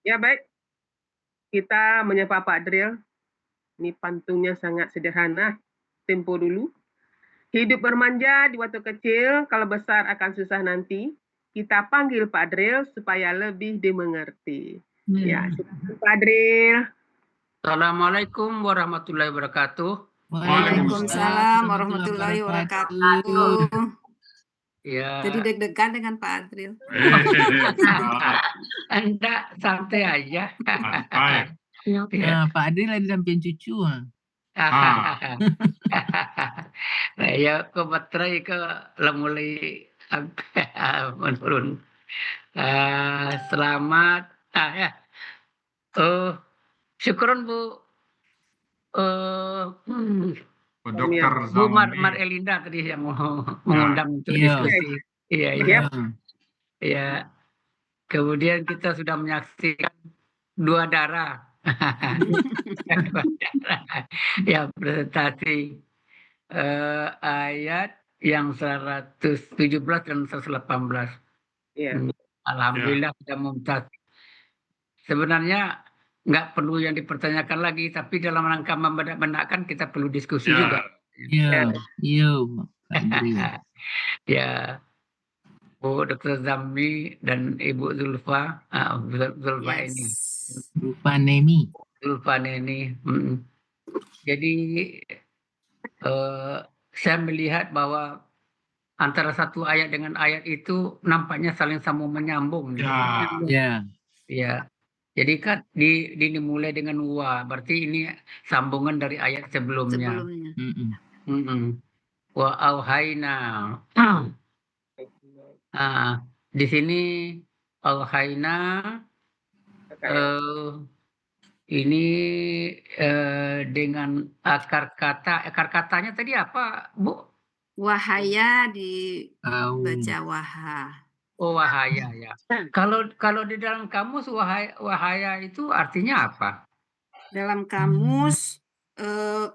Ya baik, kita menyapa Pak Dril. Ini pantunnya sangat sederhana. Tempo dulu. Hidup bermanja di waktu kecil, kalau besar akan susah nanti. Kita panggil Pak Dril supaya lebih dimengerti. Ya, silakan Pak Dril. Assalamualaikum warahmatullahi wabarakatuh. Waalaikumsalam warahmatullahi wabarakatuh. Ya. Jadi deg-degan dengan Pak Adril. Enggak, santai aja. Pak Adril lagi damping cucu. Nah, ya ke baterai ke lemuli menurun. Selamat ya. Syukuran Bu Dokter Bu Zammi. Mar Elinda tadi yang mau mengundang untuk diskusi. Iya. Ya. Kemudian kita sudah menyaksikan dua darah. Ya, presentasi ayat yang 117 dan 118. Alhamdulillah sudah mumtaz. Sebenarnya nggak perlu yang dipertanyakan lagi, tapi dalam rangka membenak-benakkan kita perlu diskusi juga. Iya. Ya, Bu Dr. Zammi dan Ibu Zulfa, ini. Zulfa Neni. Jadi saya melihat bahwa antara satu ayat dengan ayat itu nampaknya saling sambung menyambung. Ya. Jadi kan dimulai dengan wa, berarti ini sambungan dari ayat sebelumnya. Wa auhayna. Di sini auhayna ini dengan akar katanya tadi apa, Bu? Wahaya dibaca waha. Oh, wahaya ya. Kalau di dalam kamus wahaya itu artinya apa? Dalam kamus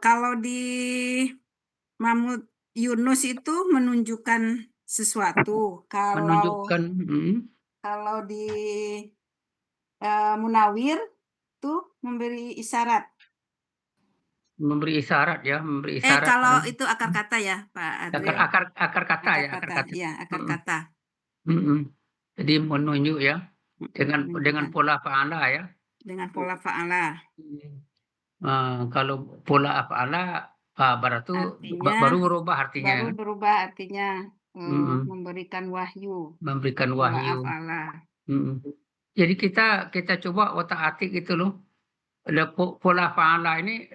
kalau di Mahmud Yunus itu menunjukkan sesuatu. Kalau di Munawir tuh memberi isyarat. Memberi isyarat ya, memberi isyarat. Kalau itu akar kata ya, Pak Adril. Akar kata ya, akar kata. Iya, akar kata. Jadi menunjuk ya, dengan pola fa'ala ya. Dengan pola fa'ala. Kalau pola fa'ala berarti baru berubah artinya. Baru berubah artinya memberikan wahyu. Memberikan wahyu. Pola fa'ala. Jadi kita coba otak-atik itu loh. Pola fa'ala ini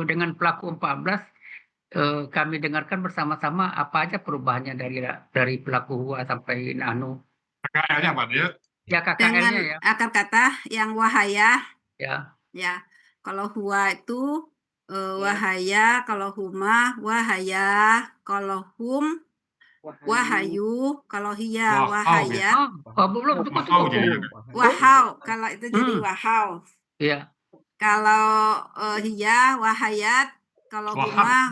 dengan pelaku 14 kami dengarkan bersama-sama apa aja perubahannya dari pelaku huwa sampai nahnu. KKL-nya Pak Adril? Ya, KKL-nya ya. Akar kata yang wahaya. Ya. Kalau huwa itu wahaya, kalau huma wahaya, kalau hum wahayu, kalau hiya wahayat. Belum Wahau, kalau itu jadi wahau. Iya. Kalau hiya wahayat, kalau huma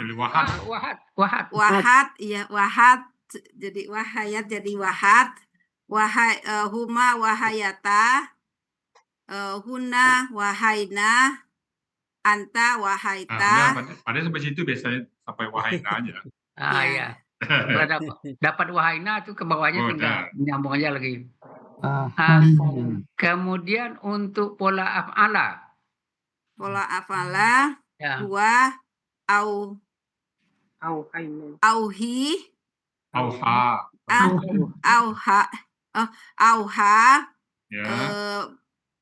wahat, iya wahat, jadi wahayat jadi wahat, huma wahayata, huna wahaina, anta wahaita. Padahal sampai situ biasanya sampai wahaina aja. Iya. Dapat wahaina itu ke bawahnya tinggal menyambung aja lagi. Kemudian untuk pola af'ala. Pola af'ala huwa auhi auha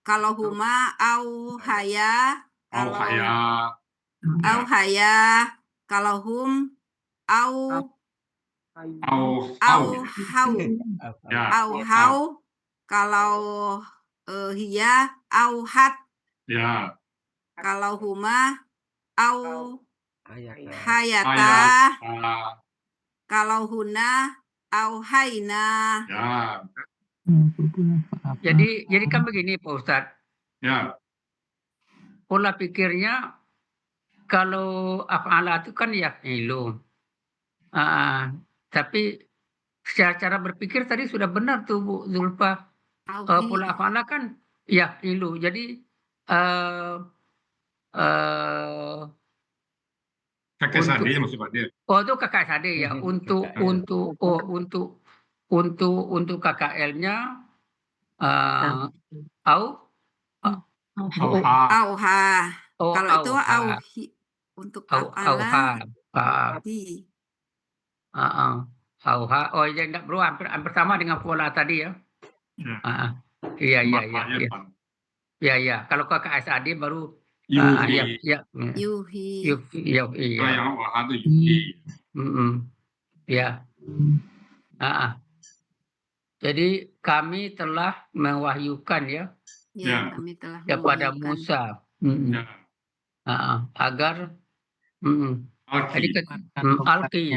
kalau huma auhaya kalau hum auhau kalau hiya auhat kalau huma hayata kalau huna auhaina. Jadi kan begini Pak Ustadz. Pola pikirnya kalau af'ala itu kan yaf'ilu. Tapi secara cara berpikir tadi sudah benar tuh Bu Zulfa. Auhi. pola fa'ala kan ya ilu. Jadi eh eh Kakek untuk Sade maksud Pak Dir. itu kakak sade ya. Untuk KKL-nya au Auha. Auha. Kalau itu auha auhi. Untuk auha af'ala ah, hi. auha. Oh ya enggak bro, hampir sama dengan pola tadi ya. Ya. Iya iya Tempat iya lahir, iya. Pak. Iya iya. Kalau kakak SAD baru Yuhi. ya Yuhi. iya. Kalau yang Auha itu Yuhi. Ya. Jadi kami telah mewahyukan ya Ya, Ya. kami telah kepada mewahyukan. Musa Ya. agar jadi Alki. Alki.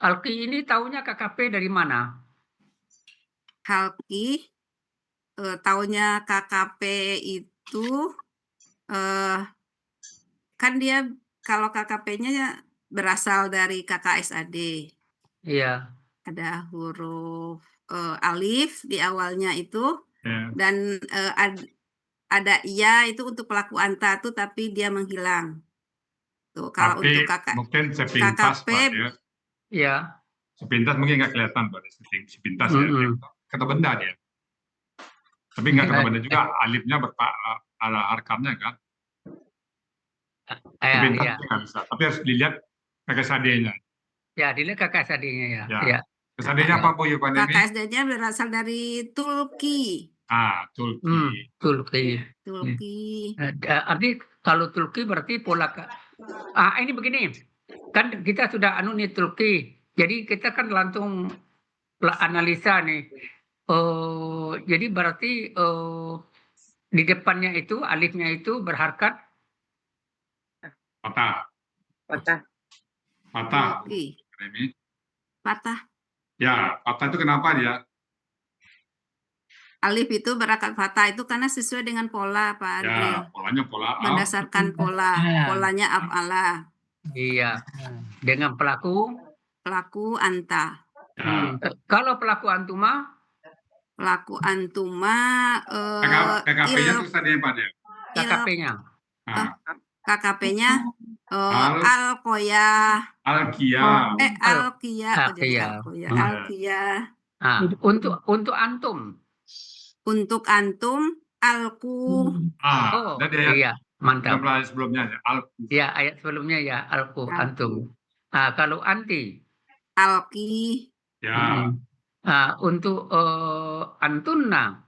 Alki ini taunya KKP dari mana? Halki, taunya KKP itu kan dia kalau KKP-nya berasal dari KKSAD. Iya. Ada huruf alif di awalnya itu Ya. dan ada iya itu untuk pelaku anta tuh tapi dia menghilang. Tuh kalau Tapi untuk mungkin sepintas KKP Pak Dir. Iya. Sepintas mungkin nggak kelihatan Pak Dir. Sepintas ya. Kata benda dia. Tapi nggak kata benda juga. Alifnya ada harkamnya kan. Sepintas Iya. nggak bisa. Tapi harus dilihat kakek Sadenya. Ya, dilihat kakak SAD-nya ya. Ya. Kesadenya apa Bu Yupan ini? KKSD-nya berasal dari Tulki. Tulki. Tulki. Tulki. Arti kalau Tulki berarti pola ini begini. Kan kita sudah nih Tulki. Jadi kita kan langsung analisa nih. Jadi berarti di depannya itu alifnya itu berharkat Patah. Tulki. Patah. Ya, patah itu kenapa dia? Alif itu berharkat fathah itu karena sesuai dengan pola Pak Adril. Ya, polanya pola af. Berdasarkan polanya af'ala. Iya. Dengan pelaku anta. Ya. Kalau pelaku antuma? Pelaku antuma KKP-nya itu tadi Pak Dia. KKP-nya. KKP-nya Alkoya. Alkia. Alkia. Untuk antum. Untuk antum alku. Iya, mantap. Sebelumnya ya, alku. Ya, ayat sebelumnya ya, alku antum. Kalau anti alki. Ya. Untuk antuna.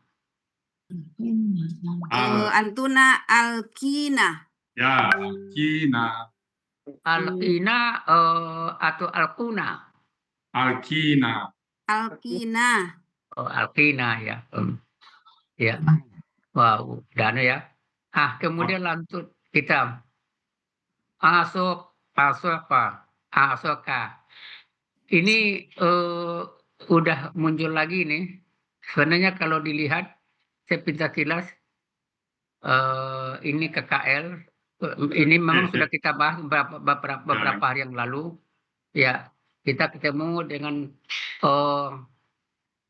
Antuna alkina. Ya, alkina. Alkina atau alkuna. Alkina. Alkina ya. Ya. Wow, dana ya. Kemudian lanjut kita asoka. Ini udah muncul lagi nih. Sebenarnya kalau dilihat sepintas kilas ini KKL ini memang sudah kita bahas beberapa hari yang lalu. Ya, kita ketemu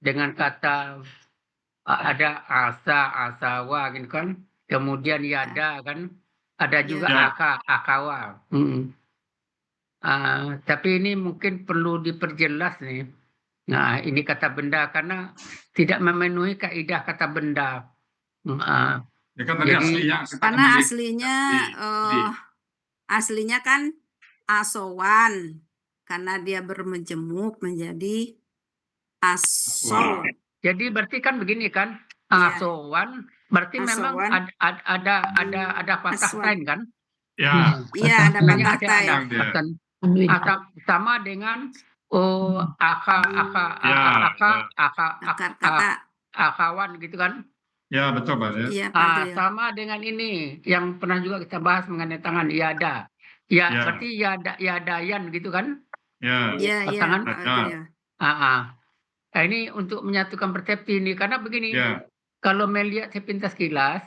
dengan kata ada asawa gitu kan. Kemudian yada kan. Ada juga akawa. Tapi ini mungkin perlu diperjelas nih. Nah, ini kata benda karena tidak memenuhi kaidah kata benda. Ya kan tadi aslinya. Karena aslinya kan asowan. Karena dia bermejemuk menjadi aso. Jadi berarti kan begini kan, asowan berarti memang ada patah tain kan? Ya. Iya, ada patah tain. Sama dengan akawan gitu kan? Ya, betul Pak. Iya, sama dengan ini yang pernah juga kita bahas mengenai tangan iada. Ya, berarti yadayan gitu kan? Iya. Tangan. Ini untuk menyatukan persepsi ini karena begini. Kalau melihat sepintas kilas,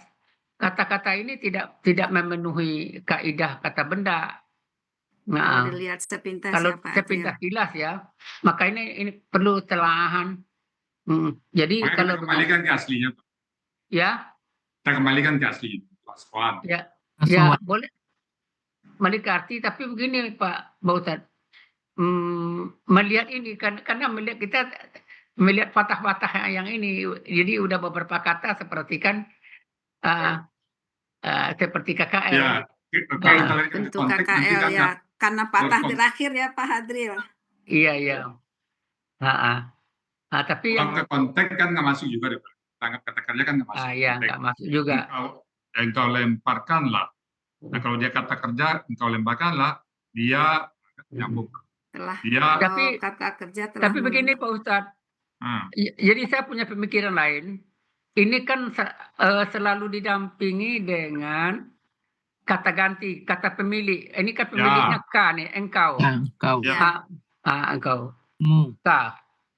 kata-kata ini tidak memenuhi kaidah kata benda. Kalau dilihat sepintas kilas ya, maka ini perlu telahan Jadi Makanya kalau kita kembalikan ke aslinya. ya, Kita kembalikan ke asli. Aswan. ya Aswan. boleh mendekati, tapi begini Pak Bautad, melihat ini karena melihat kita melihat patah-patah yang ini, jadi udah beberapa kata seperti kan seperti KKL. Ya, kita kembalikan ke Bentuk konteks nanti KKL kan ya, karena patah berkon- terakhir ya Pak Hadril. Iya. Tapi kalau yang ke konteks kan nggak masuk juga deh. Tanggap kata kerja kan nggak masuk. ya nggak masuk juga. Engkau lemparkanlah. Nah kalau dia kata kerja, engkau lemparkanlah, dia nyambung. Dia. Tapi Kata kerja telah. Tapi begini Pak Ustadz, jadi saya punya pemikiran lain. Ini kan selalu didampingi dengan kata ganti, kata pemilik. Ini kan pemiliknya K nih, engkau. Engkau. Ya. Engkau. Mu. K.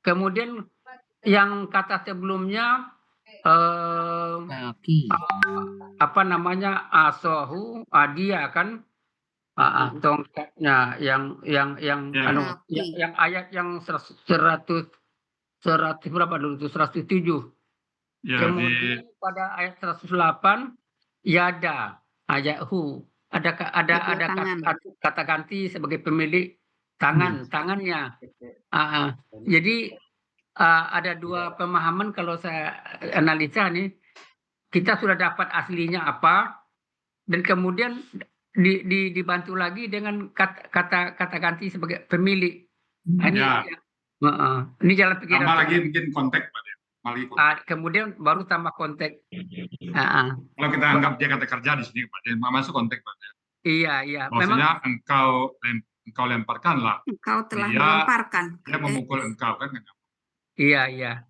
Kemudian yang kata sebelumnya Kaki. apa namanya, asohu, dia kan, tongkatnya yang yang ayat yang 100 berapa dulu itu, 107. Ya, Kemudian pada ayat 108 yada, ayat hu, ada kata ganti sebagai pemilik tangannya. Jadi ada dua pemahaman kalau saya analisa nih, kita sudah dapat aslinya apa, dan kemudian dibantu lagi dengan kata ganti sebagai pemilik. Ini ini jalan pikiran. Tambah lagi mungkin konteks Pak. Kemudian baru tambah konteks. Kalau kita anggap dia kata kerja di sini Pak, dia masuk konteks Pak. Iya. Maksudnya engkau lemparkanlah. Engkau telah melemparkan. Dia memukul engkau kan? Iya.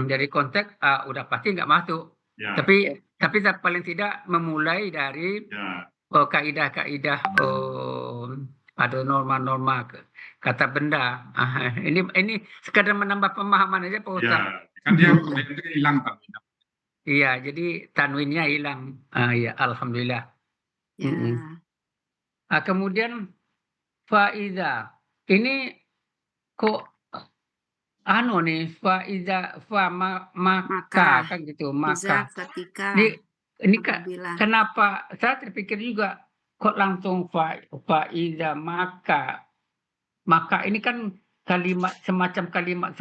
Dari konteks udah pasti nggak masuk. Ya. Tapi paling tidak memulai dari kaidah-kaidah ada norma-norma kata benda. Ini sekadar menambah pemahaman aja Pak Ustaz. Ya, kan dia itu hilang tanwinnya. Iya, jadi tanwinnya hilang. Ya, alhamdulillah. Ya. Kemudian faiza. Ini kok faiza maka kan gitu, maka. Ketika. Ini kenapa saya terpikir juga kok langsung faiza maka ini kan semacam kalimat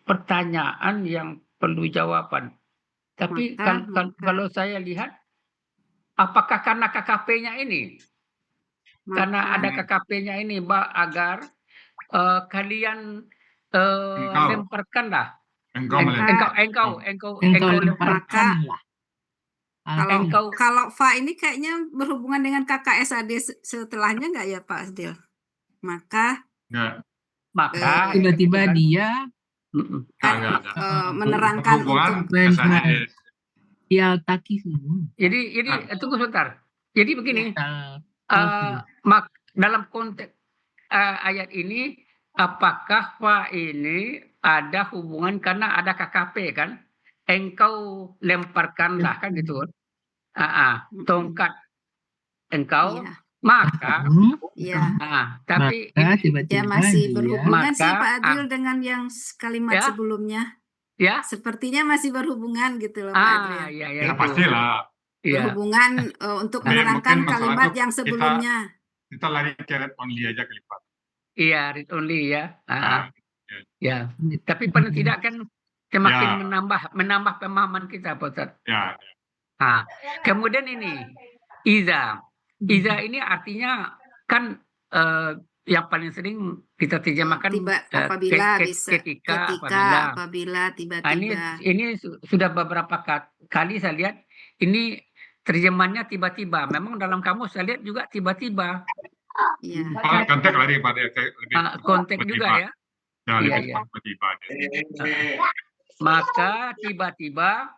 pertanyaan yang perlu jawaban. Tapi kalau saya lihat, apakah karena KKP-nya ini? Karena ada KKP-nya ini, agar kalian lemparkanlah. Engkau lemparkanlah. Kalau fa ini kayaknya berhubungan dengan KKSAD setelahnya nggak ya Pak Asdil? Maka tiba-tiba dia menerangkan untuk taki. Jadi tunggu sebentar. Jadi begini, dalam konteks ayat ini, apakah fa ini ada hubungan karena ada KKP kan? Engkau lemparkanlah kan gitu. Tongkat engkau, maka tapi ya masih berhubungan sih Pak Adil dengan yang kalimat sebelumnya. Ya, sepertinya masih berhubungan gitu loh Pak Adil. Ya, pastilah. Berhubungan untuk menerangkan kalimat yang sebelumnya. Kita lari ke read only aja kali Pak. Iya, read only ya. Ya, tapi paling tidak kan semakin menambah pemahaman kita, Pak Ustaz. Ya. Kemudian ini iza ini artinya kan yang paling sering kita terjemahkan apabila, ketika, apabila, tiba-tiba. Ini sudah beberapa kali saya lihat ini terjemahannya tiba-tiba. Memang dalam kamus saya lihat juga tiba-tiba. Iya. Konteks lari pada konteks juga ya. Iya. Tiba-tiba. Maka tiba-tiba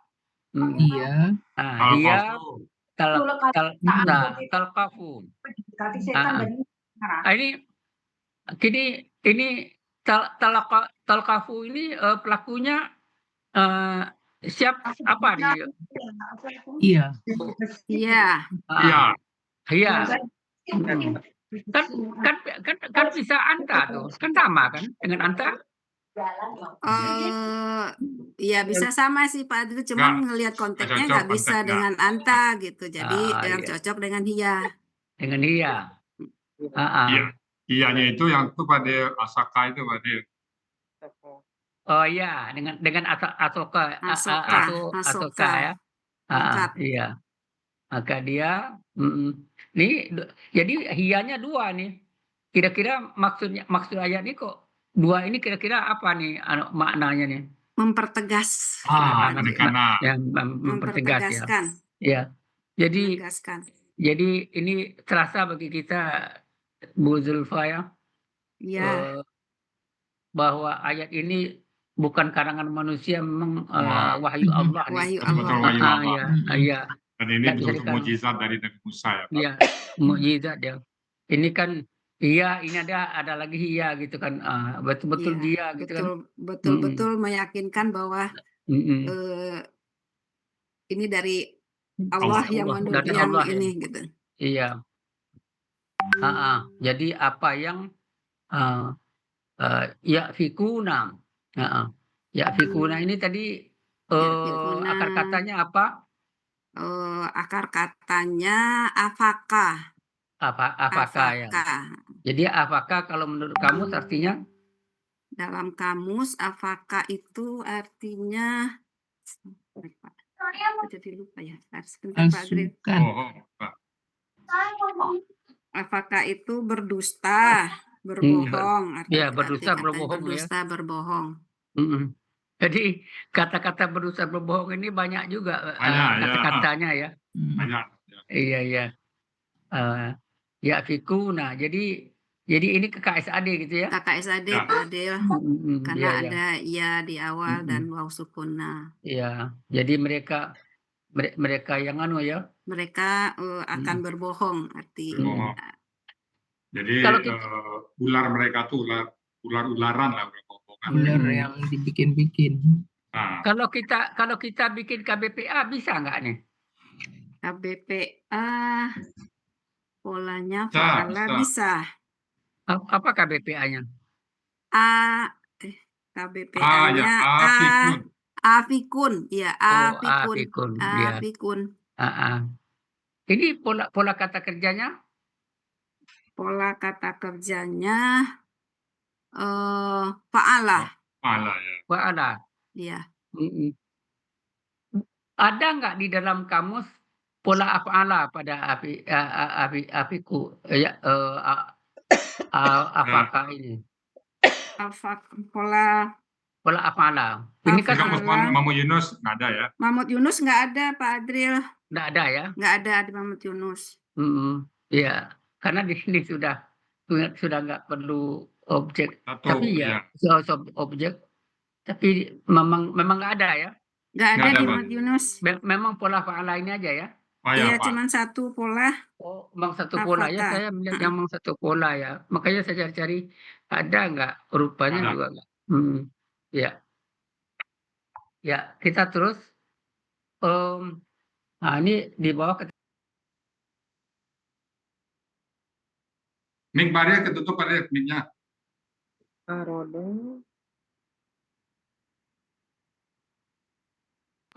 talqafu. Ini talqafu ini pelakunya apa nih? Iya. Kan bisa anta tuh, kan sama kan dengan anta? Ya bisa sama sih Pak Adri, cuman ngelihat konteksnya cocok nggak bisa konteksnya. dengan anta gitu. Jadi yang Iya. cocok dengan hia. Dengan iya. Iya. Iyanya itu yang tuh pada Asaka itu pada. Oh iya, dengan Asoka Asoka. ya. Lengkap. Iya. Maka dia ini jadi hiyanya 2 nih. Kira-kira maksud ayat ini kok 2 ini kira-kira apa nih maknanya nih? Mempertegas. Penekanan. Yang mempertegas ya. Mempertegaskan. Iya. Jadi Menegaskan. ini terasa bagi kita Bu Zulfa ya. Iya. Bahwa ayat ini bukan karangan manusia, memang wahyu Mhm. Allah nih. Wahyu Betul-betul Allah. wahyu Allah. Iya, iya. Dan ini Nggak bisa betul-betul dikatakan. mukjizat dari Nabi Musa ya, Pak. Iya, mukjizat ya. Ini kan iya, ini ada lagi iya gitu kan. Betul-betul Iya, dia gitu kan. betul-betul meyakinkan bahwa Mm-mm. ini dari Allah yang dari yang Allah ya. ini gitu. Iya. Jadi apa yang ya'fikuna. Ya'fikuna ini tadi Ya'fikuna. akar katanya apa? Akar katanya afaka. Apakah ya? Jadi apakah kalau menurut kamus artinya? Dalam kamus afaka itu artinya jadi lupa ya. Sebentar Pak Adri. Asukan. Afaka itu berdusta, berbohong. Iya, berdusta, Arti berbohong ya. berdusta, berbohong. Jadi kata-kata berdusta berbohong ini banyak juga kata-katanya ya. Banyak. Iya, iya. Ya'fikuna. Jadi ini ke KSAD gitu ya. KKSAD Pak Adil. Karena ada ya di awal dan waw sukuna. Iya. Jadi mereka yang ya. Mereka akan berbohong arti. Berbohong. Jadi ular mereka tuh ular-ularan lah. Ular yang dibikin-bikin. Kalau kita bikin KBPA bisa nggak nih? KBPA polanya fa'ala bisa. Apa KBPA-nya? KBPA-nya afikun. Ya, afikun. Afikun. Ini pola kata kerjanya? Pola kata kerjanya fa'ala. Fa'ala ya. Fa'ala. Iya. Ada nggak di dalam kamus pola af'ala pada afiku ya afaka ini? Pola af'ala. Ini kan kamus Mahmud Yunus nggak ada ya? Mahmud Yunus nggak ada Pak Adril. Nggak ada ya? Nggak ada di Mahmud Yunus. Iya, karena di sini sudah nggak perlu objek. Tapi ya objek. Tapi memang nggak ada ya? Nggak ada di Mahmud Yunus. Memang pola fa'ala ini aja ya? Iya, cuma satu pola. Oh, memang satu pola ya. Saya melihat yang memang satu pola ya. Makanya saya cari ada nggak rupanya juga nggak. Ya. Ya, kita terus. Ini di bawah. Mic barrier ketutup pada mic-nya.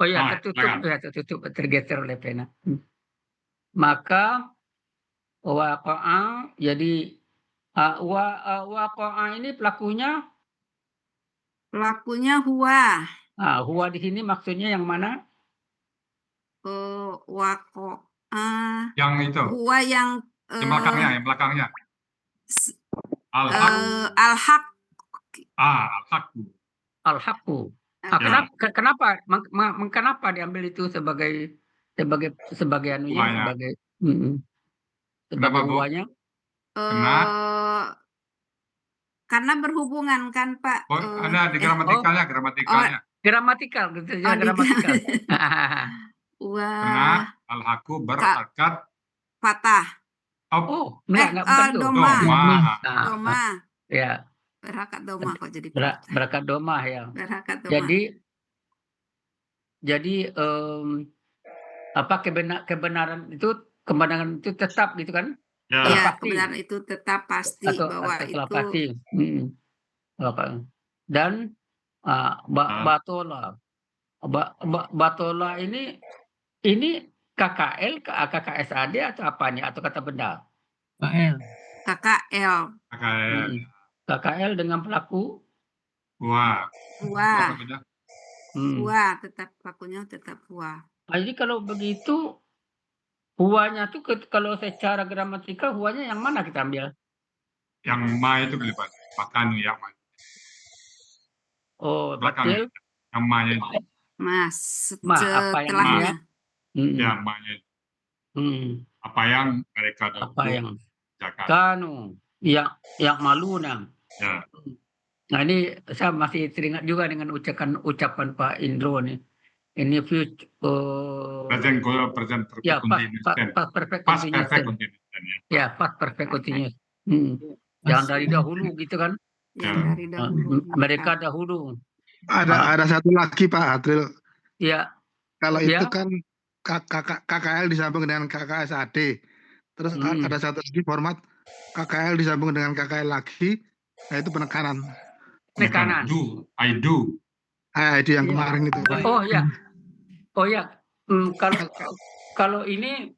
Oh ya, tertutup, tergeser oleh pena. Maka waqa'a, jadi waqa'a ini pelakunya? Pelakunya huwa. Huwa di sini maksudnya yang mana? Waqa'a. Yang itu. Huwa yang belakangnya. Al-haq. Al-haqqu. Kenapa diambil itu sebagai anunya, sebagai huwanya? Karena berhubungan kan Pak. Ada di gramatikalnya. Gramatikal gitu ya, gramatikal. Karena al-haqqu berakat patah. Enggak betul. Doma. Ya. Berakat doma kok jadi berakat doma ya. Berakat doma. Jadi kebenaran itu tetap gitu kan? Iya, kebenaran itu tetap pasti bahwa itu pasti. dan Batola. Batola ini KKL, KKSAD atau apanya atau kata benda? KL. KKL. KKL. KKL dengan pelaku Wah. Wah. Hmm. Wah, tetap pelakunya tetap wah. Jadi kalau begitu huanya tuh kalau secara gramatika huanya yang mana kita ambil? Yang ma itu kelipat. Makan yang ma. Oh, Belakang. betul. Yang ma-nya itu. Mas, Apa yang setelahnya. Ya, ma-nya itu. Apa yang mereka Apa yang Jakarta. kanu yang maluna. Ya. Nah ini saya masih teringat juga dengan ucapan Pak Indro nih. Ini Present perfect ya continuous tense. past perfect Past continuous perfect tense. continuous tense, ya. Ya, past perfect continuous. Yang dari dahulu gitu kan. Yang dari dahulu. Mereka dahulu. Ada satu lagi Pak Adril. Ya. Kalau Ya. itu kan KKL disambung dengan KKSAD. Terus ada satu lagi format KKL disambung dengan KKL lagi. Nah itu penekanan. Penekanan. I do. Itu yang kemarin itu Pak. Oh ya. Oh ya. Kalau ini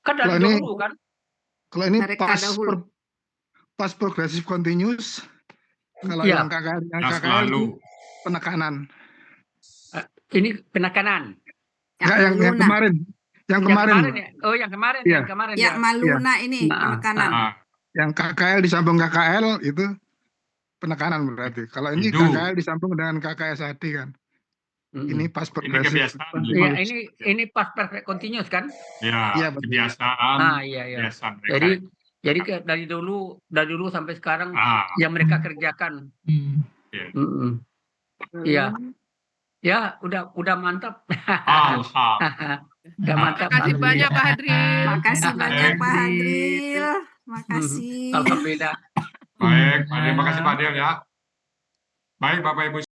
kan dari dahulu kan. Kalau ini past progressive continuous. Kalau yang KKL itu penekanan. Ini penekanan. Yang kemarin. Yang kemarin. Ya? Oh, yang kemarin. Ya. Yang kemarin. Ya, maluna ini penekanan. Yang KKL disambung KKL itu penekanan berarti. Kalau ini KKL disambung dengan KKSAD kan. Ini past progressive. Ini kebiasaan. Ya, ini past perfect continuous kan? Ya, kebiasaan. Iya. Kebiasaan mereka. Jadi dari dulu sampai sekarang yang mereka kerjakan. Iya. Ya, udah mantap. Udah mantap. Makasih banyak Pak Hadril. Makasih banyak Pak Hadril. Makasih. Alhamdulillah. Baik, terima kasih Pak Adil ya. Baik Bapak Ibu